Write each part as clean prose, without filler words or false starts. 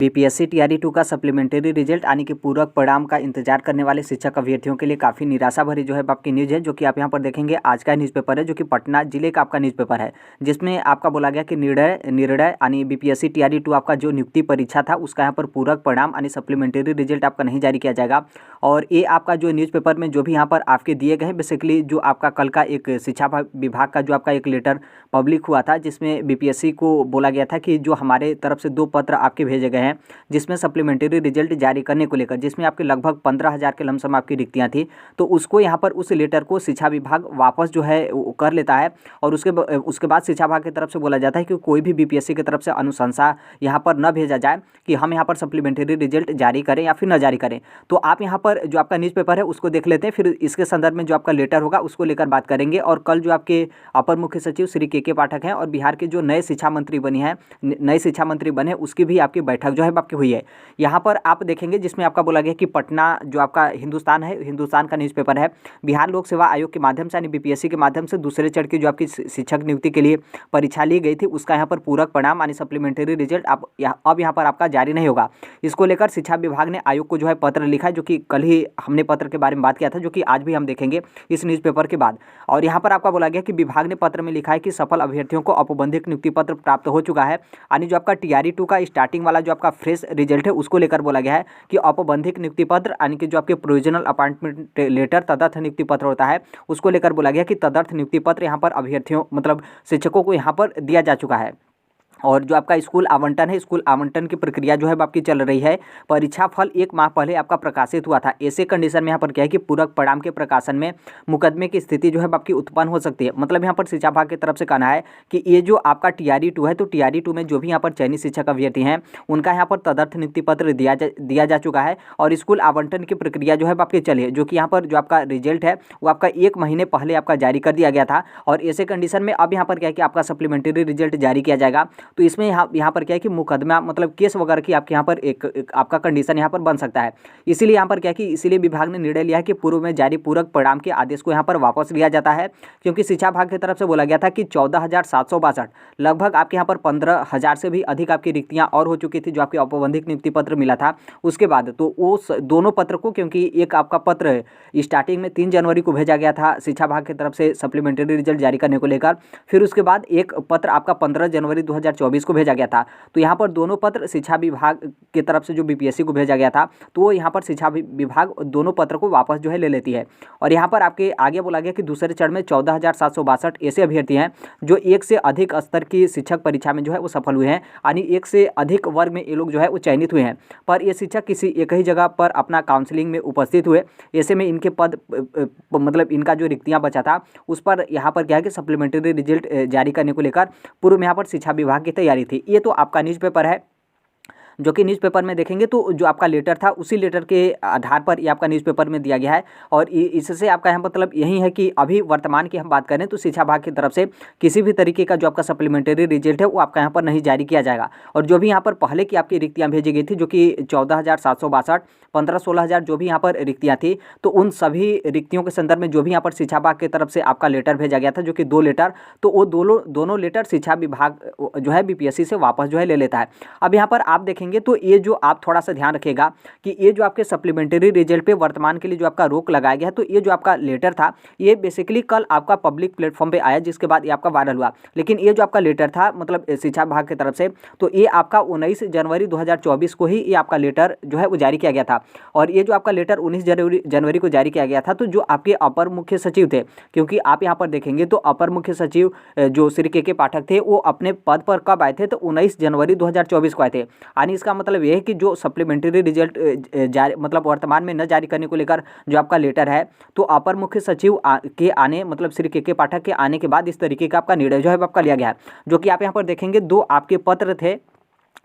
BPSC TRE 2 का supplementary result यानी कि पूरक परिणाम का इंतजार करने वाले शिक्षक अभ्यर्थियों के लिए काफ़ी निराशा भरी जो है आपकी न्यूज़ है, जो कि आप यहां पर देखेंगे। आज का न्यूज़पेपर है जो कि पटना जिले का आपका न्यूज़पेपर है, जिसमें आपका बोला गया कि निर्णय यानी बीपीएससी टीआरई 2 आपका जो नियुक्ति परीक्षा था उसका यहाँ पर पूरक परिणाम यानी सप्लीमेंट्री रिजल्ट आपका नहीं जारी किया जाएगा। और ये आपका जो न्यूज़पेपर में जो भी यहाँ पर आपके दिए गए हैं, बेसिकली जो आपका कल का एक शिक्षा विभाग का जो आपका एक लेटर पब्लिक हुआ था, जिसमें बीपीएससी को बोला गया था कि जो हमारे तरफ से 2 पत्र आपके भेजे गए हैं जिसमें सप्लीमेंट्री रिजल्ट जारी करने को लेकर, जिसमें आपके लगभग 15,000 के लमसम आपकी रिक्तियां थी, तो उसको यहाँ पर उस लेटर को शिक्षा विभाग वापस जो है कर लेता है। और उसके बाद शिक्षा विभाग की तरफ से बोला जाता है कि कोई भी बीपीएससी की तरफ से अनुशंसा यहाँ पर न भेजा जाए कि हम यहाँ पर सप्लीमेंट्री रिजल्ट जारी करें या फिर न जारी करें। तो आप यहाँ पर जो आपका न्यूज़पेपर है उसको देख लेते हैं, फिर इसके संदर्भ में जो आपका लेटर होगा उसको लेकर बात करेंगे। और कल जो आपके अपर मुख्य सचिव श्री के पाठक हैं और बिहार के जो नए शिक्षा मंत्री बने उसकी भी आपकी बैठक जो है आपकी हुई है। यहाँ पर आप देखेंगे जिसमें आपका बोला गया कि पटना जो आपका हिंदुस्तान है, हिंदुस्तान का न्यूज़पेपर है, बिहार लोक सेवा आयोग के माध्यम से यानी बीपीएससी के माध्यम से दूसरे चरण की जो आपकी शिक्षक नियुक्ति के लिए परीक्षा ली गई थी उसका यहाँ पर पूरक परिणाम यानी सप्लीमेंट्री रिजल्ट अब यहाँ पर आपका जारी नहीं होगा। इसको लेकर शिक्षा विभाग ने आयोग को जो है पत्र लिखा है, जो कि कल ही हमने पत्र के बारे में बात किया था, जो कि आज भी हम देखेंगे इस न्यूज़पेपर के बाद। और यहाँ पर आपका बोला गया कि विभाग ने पत्र में लिखा है कि सफल अभ्यर्थियों को औपबंधिक नियुक्ति पत्र प्राप्त हो चुका है, यानी जो आपका टीआरई 2 का स्टार्टिंग वाला जो आपका फ्रेश रिजल्ट है उसको लेकर बोला गया है कि औपबंधिक नियुक्ति पत्र यानी कि जो आपके प्रोविजनल अपॉइंटमेंट लेटर तदर्थ नियुक्ति पत्र होता है उसको लेकर बोला गया कि तदर्थ नियुक्ति पत्र यहाँ पर अभ्यर्थियों मतलब शिक्षकों को यहाँ पर दिया जा चुका है। और जो आपका स्कूल आवंटन है, स्कूल आवंटन की प्रक्रिया जो है आपकी चल रही है। परीक्षा फल 1 माह पहले आपका प्रकाशित हुआ था। ऐसे कंडीशन में यहाँ पर क्या है कि पूरक परिणाम के प्रकाशन में मुकदमे की स्थिति जो है आपकी उत्पन्न हो सकती है। मतलब यहाँ पर शिक्षा विभाग की तरफ से कहना है कि ये जो आपका टीआरई 2 है, तो टीआरई 2 में जो भी यहाँ पर चयनित शिक्षक अभ्यर्थी हैं उनका यहाँ पर तदर्थ नियुक्ति पत्र दिया जा चुका है और स्कूल आवंटन की प्रक्रिया जो है आपकी चली है, जो कि यहाँ पर जो आपका रिजल्ट है वो आपका 1 महीने पहले आपका जारी कर दिया गया था। और ऐसे कंडीशन में अब यहाँ पर क्या है कि आपका सप्लीमेंट्री रिजल्ट जारी किया जाएगा। तो इसमें यहाँ पर क्या है कि मुकदमा मतलब केस वगैरह की आपके यहाँ पर एक आपका कंडीशन यहाँ पर बन सकता है। इसीलिए यहाँ पर क्या है कि इसीलिए विभाग ने निर्णय लिया है कि पूर्व में जारी पूरक परिणाम के आदेश को यहाँ पर वापस लिया जाता है, क्योंकि शिक्षा विभाग की तरफ से बोला गया था कि 14,762 लगभग आपके यहाँ पर 15,000 से भी अधिक आपकी रिक्तियाँ और हो चुकी थी जो आपके औपबंधिक नियुक्ति पत्र मिला था उसके बाद। तो वो दोनों पत्र को, क्योंकि एक आपका पत्र स्टार्टिंग में 3 जनवरी को भेजा गया था शिक्षा विभाग की तरफ से सप्लीमेंट्री रिजल्ट जारी करने को लेकर, फिर उसके बाद एक पत्र आपका 15 जनवरी 2024 को भेजा गया था। तो यहाँ पर दोनों पत्र शिक्षा विभाग की तरफ से जो बीपीएससी को भेजा गया था, तो वो यहाँ पर शिक्षा विभाग दोनों पत्र को वापस जो है ले लेती है। और यहाँ पर आपके आगे बोला गया कि दूसरे चरण में 14,762 ऐसे अभ्यर्थी हैं जो 1 से अधिक स्तर की शिक्षक परीक्षा में जो है वो सफल हुए हैं, यानी 1 से अधिक वर्ग में ये लोग जो है वो चयनित हुए हैं। पर ये शिक्षक किसी एक ही जगह पर अपना काउंसलिंग में उपस्थित हुए, ऐसे में इनके पद मतलब इनका जो रिक्तियाँ बचा था उस पर यहाँ पर क्या है कि सप्लीमेंट्री रिजल्ट जारी करने को लेकर पूर्व में यहाँ पर शिक्षा विभाग की तैयारी थी। ये तो आपका न्यूज़पेपर है, जो कि न्यूज़पेपर में देखेंगे तो जो आपका लेटर था उसी लेटर के आधार पर ये आपका न्यूज़पेपर में दिया गया है। और इससे आपका यहाँ मतलब यही है कि अभी वर्तमान की हम बात करें तो शिक्षा विभाग की तरफ से किसी भी तरीके का जो आपका सप्लीमेंट्री रिजल्ट है वो आपका यहाँ पर नहीं जारी किया जाएगा। और जो भी यहाँ पर पहले की आपकी रिक्तियाँ भेजी गई थी जो कि 14,762 15-16,000 जो भी यहाँ पर रिक्तियाँ थी, तो उन सभी रिक्तियों के संदर्भ में जो भी यहाँ पर शिक्षा विभाग की तरफ से आपका लेटर भेजा गया था जो कि 2 लेटर, तो वो दोनों लेटर शिक्षा विभाग जो है बीपीएससी से वापस जो है ले लेता है। अब यहाँ पर आप देखेंगे तो ये जो आप थोड़ा सा ध्यान रखिएगा कि ये जो आपके सप्लीमेंट्री रिजल्ट पे वर्तमान के लिए जो आपका रोक लगाया गया है, तो ये जो आपका लेटर था ये बेसिकली कल आपका पब्लिक प्लेटफॉर्म पे आया, जिसके बाद ये आपका वायरल हुआ। लेकिन ये जो आपका लेटर था मतलब शिक्षा विभाग की तरफ से, तो ये आपका 19 जनवरी 2024 को ही ये आपका लेटर जो है वो जारी किया गया था। और ये जो आपका लेटर 19 जनवरी को जारी किया गया था, तो जो आपके अपर मुख्य सचिव थे, क्योंकि आप यहाँ पर देखेंगे तो अपर मुख्य सचिव जो श्री के पाठक थे वो अपने पद पर कब आए थे, तो 19 जनवरी 2024 को आए थे। यानी इसका मतलब यह है कि जो सप्लीमेंट्री रिजल्ट जारी मतलब वर्तमान में न जारी करने को लेकर जो आपका लेटर है, तो अपर मुख्य सचिव के आने मतलब श्री के पाठक के आने के बाद इस तरीके का आपका निर्णय जो है आपका लिया गया है। जो कि आप यहाँ पर देखेंगे 2 आपके पत्र थे,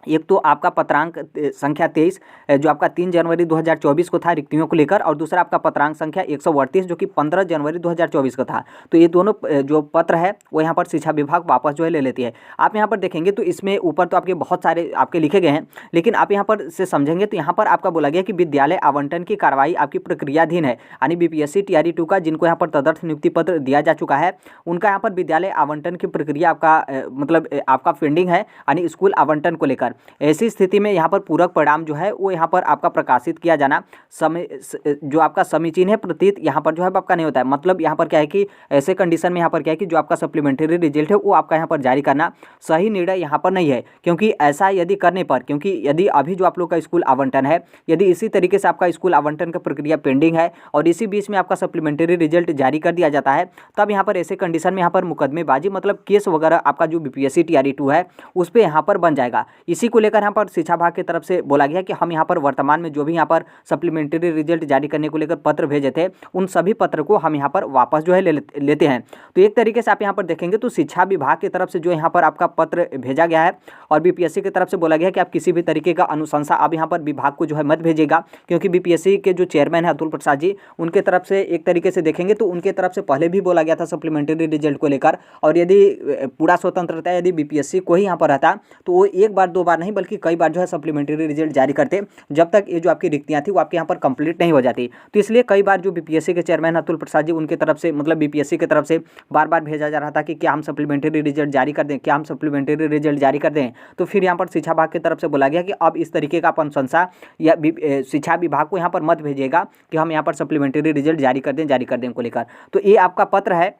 एक तो आपका पत्रांक संख्या 23 जो आपका 3 जनवरी 2024 को था रिक्तियों को लेकर, और दूसरा आपका पत्रांक संख्या 138 जो कि 15 जनवरी 2024 को था। तो ये दोनों जो पत्र है वो यहाँ पर शिक्षा विभाग वापस जो है ले लेती है। आप यहाँ पर देखेंगे तो इसमें ऊपर तो आपके बहुत सारे आपके लिखे गए हैं, लेकिन आप यहाँ पर से समझेंगे तो यहाँ पर आपका बोला गया कि विद्यालय आवंटन की कार्रवाई आपकी प्रक्रियाधीन है, यानी बीपीएससी टीआरई 2 का जिनको यहाँ पर तदर्थ नियुक्ति पत्र दिया जा चुका है उनका यहाँ पर विद्यालय आवंटन की प्रक्रिया आपका मतलब आपका पेंडिंग है, यानी स्कूल आवंटन को लेकर। ऐसी स्थिति में यहाँ पर पूरक परिणाम जो है वो यहाँ पर आपका प्रकाशित किया जाना समय जो आपका समीचीन है प्रतीत यहाँ पर जो है आपका नहीं होता है। मतलब यहाँ पर क्या है कि ऐसे कंडीशन में यहाँ पर क्या है कि जो आपका सप्लीमेंट्री रिजल्ट है वो आपका यहाँ पर जारी करना सही निर्णय यहाँ पर नहीं है। क्योंकि ऐसा यदि करने पर, क्योंकि यदि अभी जो आप लोग का स्कूल आवंटन है, यदि इसी तरीके से आपका स्कूल आवंटन का प्रक्रिया पेंडिंग है और इसी बीच में आपका सप्लीमेंट्री रिजल्ट जारी कर दिया जाता है, तब यहाँ पर ऐसे कंडीशन में यहाँ पर मुकदमेबाजी मतलब केस वगैरह आपका जो बीपीएससी टीआरई 2 है उस पर यहाँ पर बन जाएगा। इसी को लेकर यहाँ पर शिक्षा विभाग की तरफ से बोला गया कि हम यहाँ पर वर्तमान में जो भी यहाँ पर सप्लीमेंट्री रिजल्ट जारी करने को लेकर पत्र भेजे थे उन सभी पत्र को हम यहाँ पर वापस जो है लेते हैं। तो एक तरीके से आप यहाँ पर देखेंगे तो शिक्षा विभाग की तरफ से जो यहाँ पर आपका पत्र भेजा गया है और बीपीएससी की तरफ से बोला गया है कि आप किसी भी तरीके का अनुशंसा अब यहाँ पर विभाग को जो है मत भेजिएगा। क्योंकि बीपीएससी के जो चेयरमैन है अतुल प्रसाद जी, उनके तरफ से एक तरीके से देखेंगे तो उनके तरफ से पहले भी बोला गया था सप्लीमेंट्री रिजल्ट को लेकर, और यदि पूरा स्वतंत्रता यदि बीपीएससी को ही यहाँ पर रहता तो वो एक बार दो बार नहीं बल्कि कई बार जो है सप्लीमेंट्री रिजल्ट जारी करते जब तक ये जो आपकी रिक्तियाँ थी वो आपके यहाँ पर कंप्लीट नहीं हो जाती। तो इसलिए कई बार जो बीपीएससी के चेयरमैन अतुल प्रसाद जी उनके तरफ से मतलब बीपीएससी की तरफ से बार बार भेजा जा रहा था कि क्या हम सप्लीमेंट्री रिजल्ट जारी कर दें, क्या हम सप्लीमेंट्री रिजल्ट जारी कर दें। तो फिर यहाँ पर शिक्षा विभाग की तरफ से बोला गया कि अब इस तरीके का अनुशंसा या शिक्षा विभाग को यहाँ पर मत भेजिएगा कि हम यहाँ पर सप्लीमेंट्री रिजल्ट जारी कर दें को लेकर। तो ये आपका पत्र है,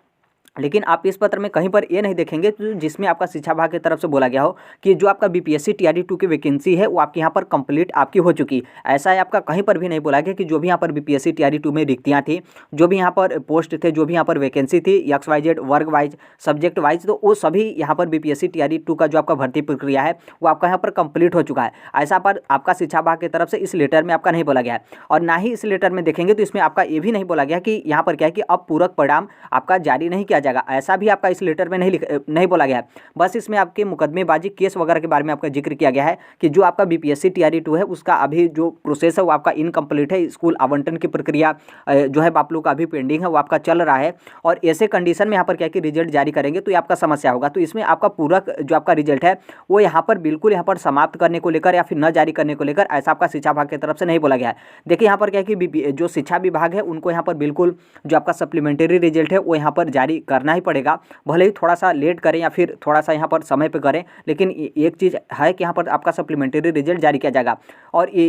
लेकिन आप इस पत्र में कहीं पर ये नहीं देखेंगे जिसमें आपका शिक्षा विभाग की तरफ से बोला गया हो कि जो आपका बीपीएससी टीआरई 2 की वैकेंसी है वो आपके यहाँ पर कंप्लीट आपकी हो चुकी। ऐसा है आपका कहीं पर भी नहीं बोला गया कि जो भी यहाँ पर बीपीएससी टीआरई 2 में रिक्तियाँ थी, जो भी यहाँ पर पोस्ट थे, जो भी यहाँ पर वैकेंसी थी XYZ वर्ग वाइज सब्जेक्ट वाइज, तो वो सभी यहाँ पर बीपीएससी टीआरई 2 का जो आपका भर्ती प्रक्रिया है वो आपका यहाँ पर कंप्लीट हो चुका है। ऐसा पर आपका शिक्षा विभाग की तरफ से इस लेटर में आपका नहीं बोला गया है। और ना ही इस लेटर में देखेंगे तो इसमें आपका ये भी नहीं बोला गया कि यहाँ पर क्या है कि अब पूरक परिणाम आपका जारी नहीं किया जाएगा, ऐसा भी आपका इस लेटर में नहीं बोला गया है। बस इसमें आपके मुकदमेबाजी केस वगैरह के बारे में आपका जिक्र किया गया है कि जो आपका बीपीएससी टीआरई 2 है उसका अभी जो प्रोसेस है वो आपका इनकम्प्लीट है, स्कूल आवंटन की प्रक्रिया जो है आप लोग का अभी पेंडिंग है वो आपका चल रहा है, और ऐसे कंडीशन में यहाँ पर क्या कि रिजल्ट जारी करेंगे तो ये आपका समस्या होगा। तो इसमें आपका पूरक जो आपका रिजल्ट है वो यहाँ पर बिल्कुल यहाँ पर समाप्त करने को लेकर या फिर न जारी करने को लेकर ऐसा आपका शिक्षा विभाग की तरफ से नहीं बोला गया है। देखिए यहाँ पर क्या है कि जो शिक्षा विभाग है उनको यहाँ पर बिल्कुल जो आपका सप्लीमेंट्री रिजल्ट है वो यहाँ पर जारी करना ही पड़ेगा, भले ही थोड़ा सा लेट करें या फिर थोड़ा सा यहाँ पर समय पे करें, लेकिन एक चीज़ है कि यहाँ पर आपका सप्लीमेंट्री रिजल्ट जारी किया जाएगा। और ये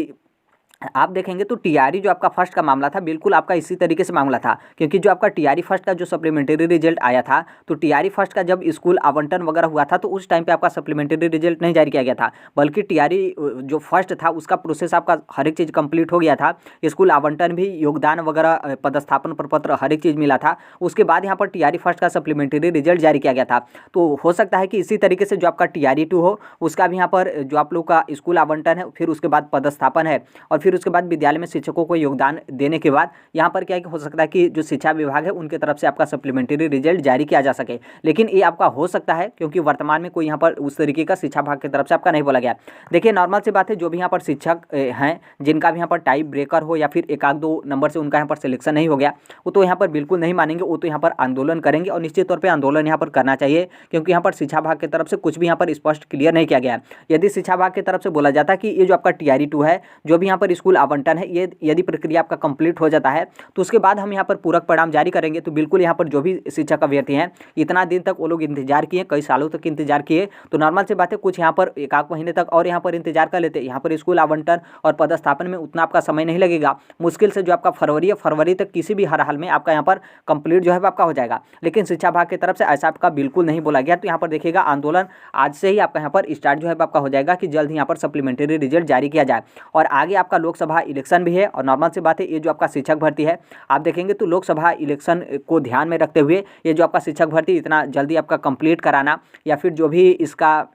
आप देखेंगे तो टीआरई जो आपका फर्स्ट का मामला था बिल्कुल आपका इसी तरीके से मामला था, क्योंकि जो आपका टीआरई फर्स्ट का जो सप्लीमेंट्री रिजल्ट आया था तो टीआरई फर्स्ट का जब स्कूल आवंटन वगैरह हुआ था तो उस टाइम पे आपका सप्लीमेंट्री रिजल्ट नहीं जारी किया गया था, बल्कि टीआरई जो फर्स्ट था उसका प्रोसेस आपका हर एक चीज़ कंप्लीट हो गया था, स्कूल आवंटन भी, योगदान वगैरह, पदस्थापन प्रपत्र, हर एक चीज़ मिला था। उसके बाद यहाँ पर टीआरई फर्स्ट का सप्लीमेंट्री रिजल्ट जारी किया गया था। तो हो सकता है कि इसी तरीके से जो आपका टीआरई 2 हो उसका भी यहाँ पर जो आप लोग का स्कूल आवंटन है, फिर उसके बाद पदस्थापन है और फिर उसके बाद विद्यालय में शिक्षकों को योगदान देने के बाद यहाँ पर क्या है कि हो सकता है कि जो शिक्षा विभाग है उनके तरफ से आपका सप्लीमेंट्री रिजल्ट जारी किया जा सके, लेकिन ये आपका हो सकता है क्योंकि वर्तमान में कोई यहाँ पर उस तरीके का शिक्षा विभाग की तरफ से आपका नहीं बोला गया। देखिए नॉर्मल सी बात है, जो भी यहाँ पर शिक्षक हैं जिनका भी यहाँ पर टाइप ब्रेकर हो या फिर 1-2 नंबर से उनका यहाँ पर सिलेक्शन नहीं हो गया, वो तो यहाँ पर बिल्कुल नहीं मानेंगे, वो तो यहाँ पर आंदोलन करेंगे और निश्चित तौर पर आंदोलन यहाँ पर करना चाहिए, क्योंकि यहाँ पर शिक्षा विभाग की तरफ से कुछ भी यहाँ पर स्पष्ट क्लियर नहीं किया गया। यदि शिक्षा विभाग की तरफ से बोला जाता कि ये जो आपका टीआरई 2 है, जो भी यहाँ पर स्कूल आवंटन है, ये यदि प्रक्रिया आपका कंप्लीट हो जाता है तो उसके बाद हम यहाँ पर पूरक परिणाम जारी करेंगे, तो बिल्कुल यहाँ पर जो भी शिक्षक अभ्यर्थी हैं इतना दिन तक वो लोग इंतजार किए, कई सालों तक इंतजार किए, तो नॉर्मल से बात है कुछ यहाँ पर 1-8 महीने तक और यहाँ पर इंतजार कर लेते। यहाँ पर स्कूल आवंटन और पदस्थापन में उतना आपका समय नहीं लगेगा, मुश्किल से जो आपका फरवरी तक किसी भी हर हाल में आपका यहाँ पर कंप्लीट जो है आपका हो जाएगा। लेकिन शिक्षा विभाग की तरफ से ऐसा आपका बिल्कुल नहीं बोला गया। तो यहाँ पर देखिएगा आंदोलन आज से ही आपका यहाँ पर स्टार्ट जो है आपका हो जाएगा कि जल्द ही यहाँ पर सप्लीमेंट्री रिजल्ट जारी किया जाए। और आगे आपका लोकसभा इलेक्शन भी है और नॉर्मल सी बात है ये जो आपका शिक्षक भर्ती है आप देखेंगे तो लोकसभा इलेक्शन को ध्यान में रखते हुए ये जो आपका शिक्षक भर्ती इतना जल्दी आपका कंप्लीट कराना या फिर जो भी इसका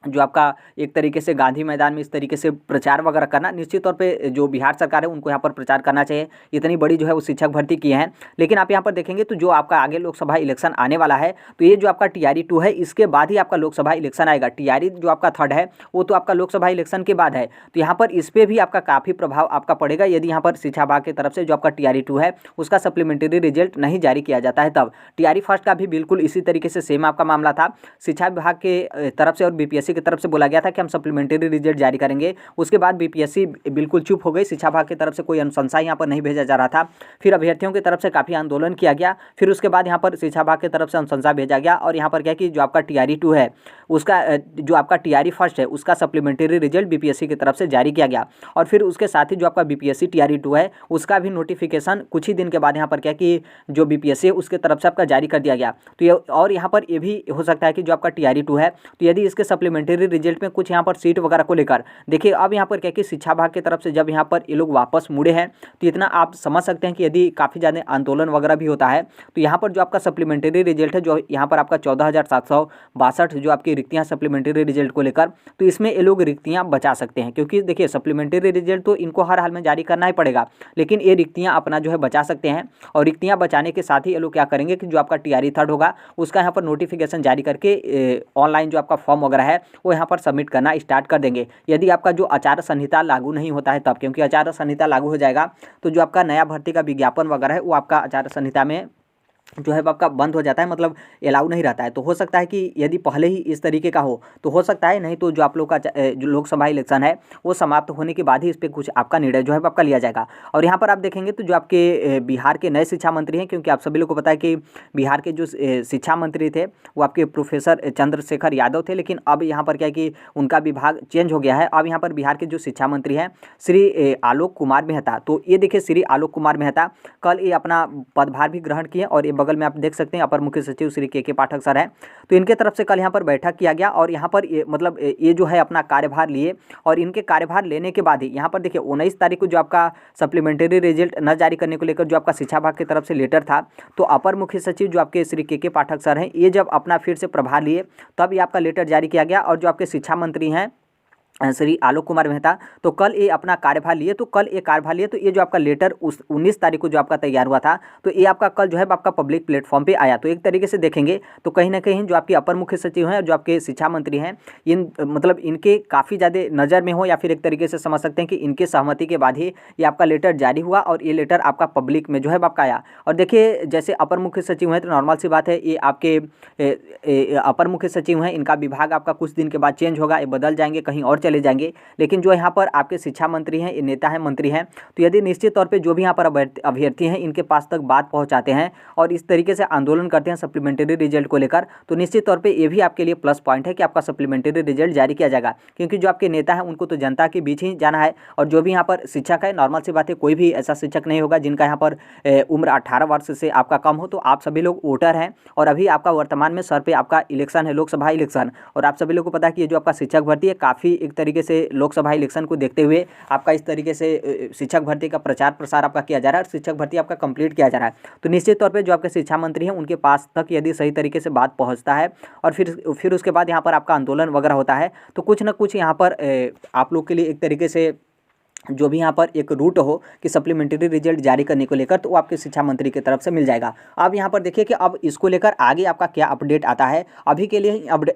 जो आपका एक तरीके से गांधी मैदान में इस तरीके से प्रचार वगैरह करना, निश्चित तौर पे जो बिहार सरकार है उनको यहाँ पर प्रचार करना चाहिए। इतनी बड़ी जो है वो शिक्षक भर्ती की है। लेकिन आप यहाँ पर देखेंगे तो जो आपका आगे लोकसभा इलेक्शन आने वाला है तो ये जो आपका टीआरई 2 है इसके बाद ही आपका लोकसभा इलेक्शन आएगा। टीआरई जो आपका थर्ड है वो तो आपका लोकसभा इलेक्शन के बाद है, तो यहाँ पर इस पर भी आपका काफ़ी प्रभाव आपका पड़ेगा यदि यहाँ पर शिक्षा विभाग की तरफ से जो आपका टीआरई 2 है उसका सप्लीमेंट्री रिजल्ट नहीं जारी किया जाता है। तब टीआरई फर्स्ट का भी बिल्कुल इसी तरीके से सेम आपका मामला था, शिक्षा विभाग के तरफ से और बीपीएससी बीपीएससी की तरफ से बोला गया था कि हम सप्लीमेंट्री रिजल्ट जारी करेंगे। उसके बाद बीपीएससी बिल्कुल चुप हो गई, शिक्षा विभाग की तरफ से कोई अनुशंसा यहाँ पर नहीं भेजा जा रहा था। फिर अभ्यर्थियों की तरफ से काफ़ी आंदोलन किया गया। फिर उसके बाद यहाँ पर शिक्षा विभाग की तरफ से अनुशंसा भेजा गया और यहाँ पर क्या कि जो आपका टीआरई 2 है उसका जो आपका टीआरई फर्स्ट है उसका सप्लीमेंट्री रिजल्ट बीपीएससी की तरफ से जारी किया गया। और फिर उसके साथ ही जो आपका बीपीएससी टीआरई 2 है उसका भी नोटिफिकेशन कुछ ही दिन के बाद यहाँ पर क्या कि जो बीपीएससी है उसके तरफ से आपका जारी कर दिया गया। तो ये और यहाँ पर ये भी हो सकता है कि जो आपका टीआरई 2 है तो यदि इसके सप्लीमेंट्री रिजल्ट में कुछ यहाँ पर सीट वगैरह को लेकर देखिए, अब यहाँ पर क्या कि शिक्षा विभाग की तरफ से जब यहाँ पर ये लोग वापस मुड़े हैं तो इतना आप समझ सकते हैं कि यदि काफ़ी ज़्यादा आंदोलन वगैरह भी होता है तो यहाँ पर जो आपका सप्लीमेंट्री रिजल्ट है, जो यहाँ पर आपका 14,762 जो आपकी रिक्तियाँ सप्लीमेंट्री रिजल्ट को लेकर, तो इसमें ये लोग रिक्तियाँ बचा सकते हैं। क्योंकि देखिए सप्लीमेंट्री रिजल्ट तो इनको हर हाल में जारी करना ही पड़ेगा, लेकिन ये रिक्तियाँ अपना जो है बचा सकते हैं। और रिक्तियाँ बचाने के साथ ही ये लोग क्या करेंगे कि जो आपका टीआरई 3 होगा उसका यहाँ पर नोटिफिकेशन जारी करके ऑनलाइन जो आपका फॉर्म वगैरह है वो यहाँ पर सबमिट करना स्टार्ट कर देंगे। यदि आपका जो आचार संहिता लागू नहीं होता है तब, क्योंकि आचार संहिता लागू हो जाएगा तो जो आपका नया भर्ती का विज्ञापन वगैरह है वो आपका आचार संहिता में जो है आपका बंद हो जाता है, मतलब अलाउ नहीं रहता है। तो हो सकता है कि यदि पहले ही इस तरीके का हो तो हो सकता है, नहीं तो जो आप लोग का जो लोकसभा इलेक्शन है वो समाप्त होने के बाद ही इस पर कुछ आपका निर्णय जो है आपका लिया जाएगा। और यहाँ पर आप देखेंगे तो जो आपके बिहार के नए शिक्षा मंत्री हैं, क्योंकि आप सभी लोग को पता है कि बिहार के जो शिक्षा मंत्री थे वो आपके प्रोफेसर चंद्रशेखर यादव थे, लेकिन अब यहाँ पर क्या है कि उनका विभाग चेंज हो गया है। अब यहाँ पर बिहार के जो शिक्षा मंत्री हैं श्री आलोक कुमार मेहता, तो ये देखिए श्री आलोक कुमार मेहता कल ये अपना पदभार भी ग्रहण किए। और ये बगल में आप देख सकते हैं अपर मुख्य सचिव श्री के पाठक सर हैं, तो इनके तरफ से कल यहाँ पर बैठक किया गया और यहाँ पर मतलब ये जो है अपना कार्यभार लिए। और इनके कार्यभार लेने के बाद ही यहाँ पर देखिए 19 तारीख को जो आपका सप्लीमेंट्री रिजल्ट न जारी करने को लेकर जो आपका शिक्षा विभाग की तरफ से लेटर था, तो अपर मुख्य सचिव जो आपके श्री के पाठक सर हैं ये जब अपना फिर से प्रभार लिए तब ये आपका लेटर जारी किया गया। और जो आपके शिक्षा मंत्री हैं श्री आलोक कुमार मेहता, तो कल ये अपना कार्यभार लिए। तो कल ये कार्यभार लिए तो ये जो आपका लेटर उस 19 तारीख को जो आपका तैयार हुआ था तो ये आपका कल जो है आपका पब्लिक प्लेटफॉर्म पे आया। तो एक तरीके से देखेंगे तो कहीं ना कहीं जो आपके अपर मुख्य सचिव हैं और जो आपके शिक्षा मंत्री हैं इन मतलब इनके काफ़ी ज़्यादा नज़र में हो, या फिर एक तरीके से समझ सकते हैं कि इनके सहमति के बाद ही ये आपका लेटर जारी हुआ और ये लेटर आपका पब्लिक में जो है आपका आया। और देखिए जैसे अपर मुख्य सचिव हैं तो नॉर्मल सी बात है, ये आपके अपर मुख्य सचिव हैं, इनका विभाग आपका कुछ दिन के बाद चेंज होगा, ये बदल जाएंगे, कहीं और चले जाएंगे। लेकिन जो यहाँ पर आपके शिक्षा मंत्री हैं, ये नेता हैं, मंत्री हैं, तो यदि निश्चित तौर पे जो भी यहाँ पर अभ्यर्थी हैं इनके पास तक बात पहुँचाते हैं और इस तरीके से आंदोलन करते हैं सप्लीमेंट्री रिजल्ट को लेकर, तो निश्चित तौर पर ये भी आपके लिए प्लस पॉइंट है कि आपका सप्लीमेंट्री रिजल्ट जारी किया जाएगा। क्योंकि जो आपके नेता हैं उनको तो जनता के बीच ही जाना है। और जो भी यहाँ पर शिक्षक है, नॉर्मल सी बात है, कोई भी ऐसा शिक्षक नहीं होगा जिनका यहाँ पर उम्र 18 वर्ष से आपका कम हो। तो आप सभी लोग वोटर हैं और अभी आपका वर्तमान में सर पे आपका इलेक्शन है, लोकसभा इलेक्शन। और आप सभी लोग को पता है कि ये जो आपका शिक्षक भर्ती है काफ़ी एक तरीके से लोकसभा इलेक्शन को देखते हुए आपका इस तरीके से शिक्षक भर्ती का प्रचार प्रसार आपका किया जा रहा है और शिक्षक भर्ती आपका कंप्लीट किया जा रहा है। तो निश्चित तौर पे जो आपके शिक्षा मंत्री हैं उनके पास तक यदि सही तरीके से बात पहुंचता है और फिर उसके बाद यहाँ पर आपका आंदोलन वगैरह होता है तो कुछ ना कुछ यहाँ पर आप लोग के लिए एक तरीके से जो भी यहाँ पर एक रूट हो कि सप्लीमेंट्री रिजल्ट जारी करने को लेकर, तो वो आपके शिक्षा मंत्री की तरफ से मिल जाएगा। अब यहाँ पर देखिए कि अब इसको लेकर आगे आपका क्या अपडेट आता है। अभी के लिए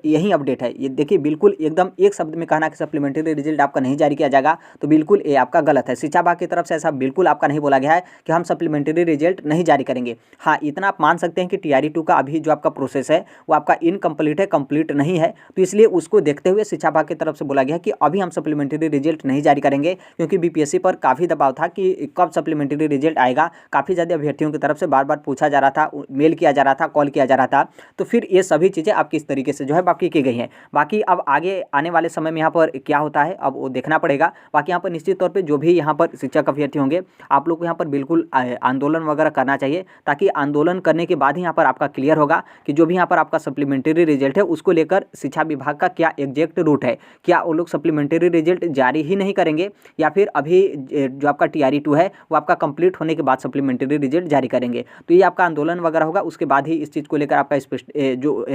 यही अपडेट है। ये देखिए बिल्कुल एकदम एक शब्द में कहना कि सप्लीमेंट्री रिजल्ट आपका नहीं जारी किया जाएगा तो बिल्कुल ये आपका गलत है। शिक्षा विभाग की तरफ से ऐसा बिल्कुल आपका नहीं बोला गया है कि हम सप्लीमेंट्री रिजल्ट नहीं जारी करेंगे। हाँ, इतना आप मान सकते हैं कि टीआरई 2 का अभी जो आपका प्रोसेस है वो आपका इनकम्प्लीट है, कंप्लीट नहीं है। तो इसलिए उसको देखते हुए शिक्षा विभाग की तरफ से बोला गया कि अभी हम सप्लीमेंट्री रिजल्ट नहीं जारी करेंगे, क्योंकि बीपीएससी पर काफ़ी दबाव था कि कब सप्लीमेंट्री रिजल्ट आएगा। काफ़ी ज़्यादा अभ्यर्थियों की तरफ से बार बार पूछा जा रहा था, मेल किया जा रहा था, कॉल किया जा रहा था। तो फिर ये सभी चीज़ें आप किस तरीके से जो है बाकी की गई हैं। बाकी अब आगे आने वाले समय में यहाँ पर क्या होता है अब वो देखना पड़ेगा। बाकी यहाँ पर निश्चित तौर पर जो भी यहाँ पर शिक्षक अभ्यर्थी होंगे आप लोग को यहाँ पर बिल्कुल आंदोलन वगैरह करना चाहिए, ताकि आंदोलन करने के बाद ही यहाँ पर आपका क्लियर होगा कि जो भी यहाँ पर आपका सप्लीमेंट्री रिजल्ट है उसको लेकर शिक्षा विभाग का क्या एग्जैक्ट रूट है। क्या वो लोग सप्लीमेंट्री रिजल्ट जारी ही नहीं करेंगे या फिर अभी जो आपका टीआरई 2 है वो आपका कंप्लीट होने के बाद सप्लीमेंट्री रिजल्ट जारी करेंगे। तो ये आपका आंदोलन वगैरह होगा, उसके बाद ही इस चीज़ को लेकर आपका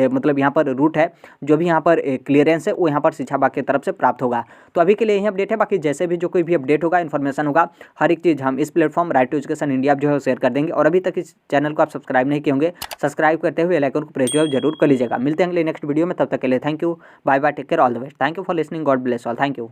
मतलब यहाँ पर रूट है, जो भी यहाँ पर क्लियरेंस है वो यहाँ पर शिक्षा विभाग की तरफ से प्राप्त होगा। तो अभी के लिए यही अपडेट है। बाकी जैसे भी जो कोई भी अपडेट होगा, इन्फॉर्मेशन होगा, हर एक चीज़ हम इस platform Right to Education India जो है शेयर कर देंगे। और अभी तक इस चैनल को आप सब्सक्राइब नहीं किए होंगे, सब्सक्राइब करते हुए बेल आइकन को प्रेस जो है जरूर कर लीजिएगा। मिलते हैं अगले नेक्स्ट वीडियो में, तब तक के लिए thank you, bye bye, take care, all the best. Thank you for listening, God bless all, thank you.